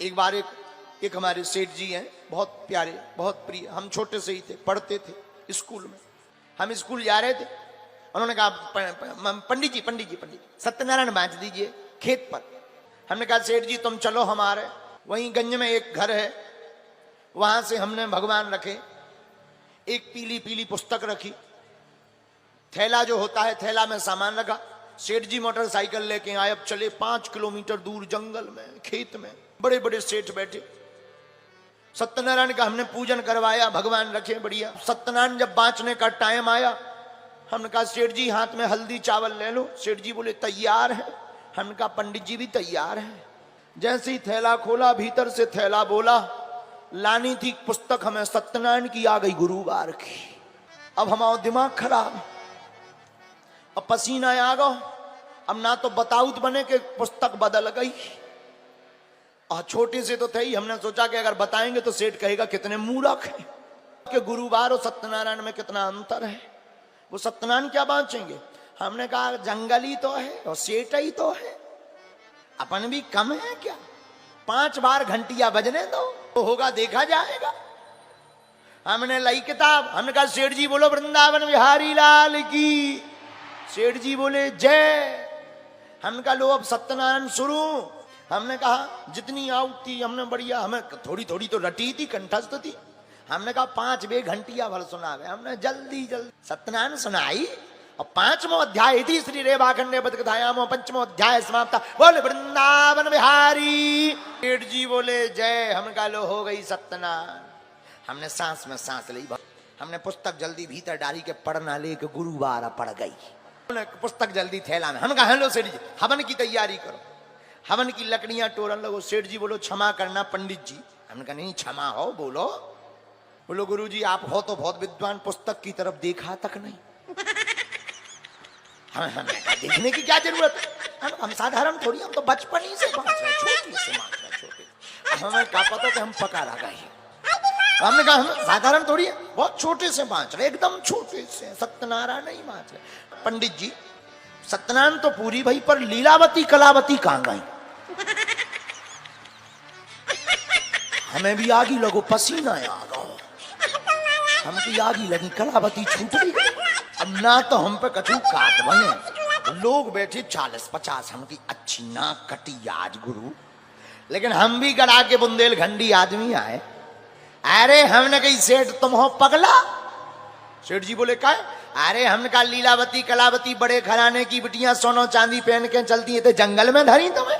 एक बार एक हमारे सेठ जी हैं, बहुत प्यारे, बहुत प्रिय। हम छोटे से ही थे, पढ़ते थे स्कूल में। हम स्कूल जा रहे थे, उन्होंने कहा पंडित जी सत्यनारायण बांट दीजिए खेत पर। हमने कहा सेठ जी तुम चलो हमारे। वहीं गंज में एक घर है, वहां से हमने भगवान रखे, एक पीली पीली पुस्तक रखी, थैला जो होता है थैला में सामान रखा। सेठ जी मोटरसाइकिल लेके आए। अब चले 5 किलोमीटर दूर जंगल में, खेत में, बड़े बड़े सेठ बैठे। सत्यनारायण का हमने पूजन करवाया, भगवान रखे बढ़िया। सत्यनारायण जब बांचने का टाइम आया, हमने कहा सेठ जी हाथ में हल्दी चावल ले लो। सेठ जी बोले तैयार है। हमने कहा पंडित जी भी तैयार है। जैसे ही थैला खोला, भीतर से थैला बोला, लानी थी पुस्तक हमें सत्यनारायण की, आ गई गुरुवार की। अब हमारा दिमाग खराब, अब पसीना आ गो। अब ना तो बताऊत बने कि पुस्तक बदल गई, और छोटे से तो थे ही। हमने सोचा कि अगर बताएंगे तो सेठ कहेगा कितने मूर्ख हैं, कि गुरुवार और सत्यनारायण में कितना अंतर है। वो सत्यनारायण क्या बांचेंगे। हमने कहा जंगल ही तो है और सेठ ही तो है, अपन भी कम है क्या। 5 बार घंटिया बजने दो, तो होगा देखा जाएगा। हमने लाई किताब, हमने कहा सेठ जी बोलो वृंदावन बिहारी लाल की। सेठ जी बोले जय। हमने कहा लो अब सत्यनारायण शुरू। हमने कहा जितनी आउट थी हमने बढ़िया, हमें थोड़ी थोड़ी तो रटी थी, कंठस्थ थी। हमने कहा 5 बे घंटिया भर सुना गए। हमने जल्दी जल्दी सत्यनारायण सुनाई, और 5वां अध्याय थी श्री रेवाखंडे बद कथायामो 5वां अध्याय समाप्त। बोले वृंदावन बिहारी। सेठ जी बोले जय। हमने कहा लो हो गई सत्यनारायण। हमने सांस में सांस ली, हमने पुस्तक जल्दी भीतर डाली के पढ़ना ले के गुरुवार पड़ गई। पुस्तक जल्दी थैला में। हम कहा हेलो सेठ जी हवन की तैयारी करो, हवन की लकड़ियां तोड़न लगो। सेठ जी बोलो क्षमा करना पंडित जी। हमने कहा नहीं क्षमा हो, बोलो। बोलो गुरु जी आप हो तो बहुत विद्वान, पुस्तक की तरफ देखा तक नहीं। हमें देखने की क्या जरूरत है, हम साधारण थोड़ी, हम तो बचपन ही से बांच रहे, छोटी से बांच रहे, छोटे। हमें क्या पता कि हम पका रहा गए। हमने कहा हम साधारण थोड़ी है, बहुत छोटे से बांच रहे, एकदम छोटे से। सत्यनारायण नहीं बांच रहे। पंडित जी सत्यनारायण तो पूरी भाई, पर लीलावती कलावती कहां गई। हमें भी आगी लगो, पसीना आ गो, हमकी आगी लगी, कलावती छूट गई। अब ना तो हम पे कछु काट बने, लोग बैठे 40-50, हमकी अच्छी नाक कटी आज गुरु। लेकिन हम भी गड़ा के बुंदेलखंडी आदमी आए। अरे हमने कही सेठ तुम हो पगला। सेठ जी बोले क्या। अरे हमने कहा लीलावती कलावती बड़े घराने की बिटियां सोनो चांदी पहन के चलती है, तो जंगल में धरी तुम्हें।